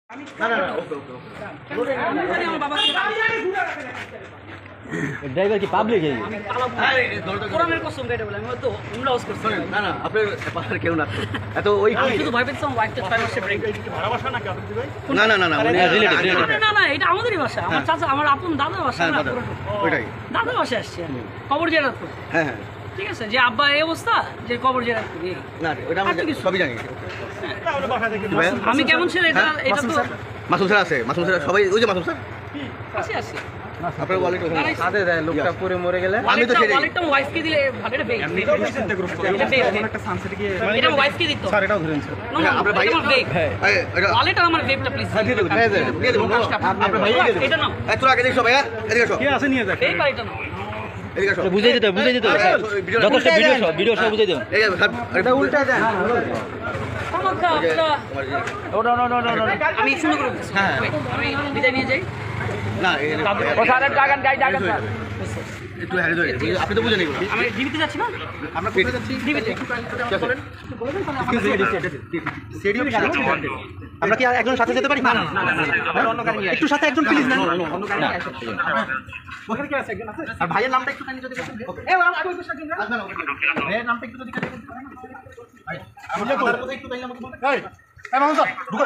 Driver की public है কোরআনের কসম কেটে বলে আমি তো উমরা হাউস করছি না না আপনার পাশে কেউ না এত ওই শুধু ভয় পেয়েছিলাম ওয়াইফটা 6 মাসে ব্রেক ভালোবাসা নাকি আপনাদের ভাই? না না না না না না এটা আমাদেরই বাসা আমার চাচা আমার আপন দাদার বাসা না ওইটাই দাদার বাসায় আসছি আমি কবর জিয়ারত করতে হ্যাঁ হ্যাঁ ঠিক আছে যে আব্বা এই অবস্থা যে কবর জিয়ারত করি না ওটা আমরা সবই জানি তাহলে বাসা থেকে আমি কেমন ছিল এটা এটা তো মাসুম স্যার আছে মাসুম স্যার সবাই ওই যে মাসুম স্যার আসি আসি আপনার ওয়ালেট ওখানে আদে দেয় লোকটা পুরো মরে গেলে আমি তো সেটাই ওয়ালেটটা ওয়াইফ কে দিলে ভালো এটা বেক চিন্তা গ্রুপ করে এটা বেক একটা সানসেট গিয়ে এটা ওয়াইফ কে দিত স্যার এটাও ধরেন স্যার আপনার ভাই এটা ওয়ালেট আর আমার বেকটা প্লিজ দিয়ে দেব আপনার ভাই এটা নাও এত আগে দেখো ভাইয়া এদিকে আসো কে আছে নিয়ে যাক এই বাড়িটা নাও এদিকে আসো বুঝাই দিতে যথেষ্ট ভিডিও সব বুঝাই দাও এই এটা উল্টা দেন আমাকে আমি সুন্দর করে হ্যাঁ আমি বিদায় নিয়ে যাই না ও স্যারের টাকান গাই টাকান স্যার একটু হারিয়ে ধরে আপনি তো বুঝেন এগুলো আমি ডিবিতে যাচ্ছি না আমরা কোথায় যাচ্ছি ডিবিতে আমরা কি একজন সাথে যেতে পারি না একটু সাথে একজন প্লিজ না ওখানে কি আছে একজন আছে আর ভাইয়ের নামটা একটু জানি যদি এই আমি ওই পাশে একজন ভাইয়ের নামটা একটু যদি ভাই আমরা কোথায় একটু তাইলে আমাকে বলতে এই মামুন স্যার ঢুকো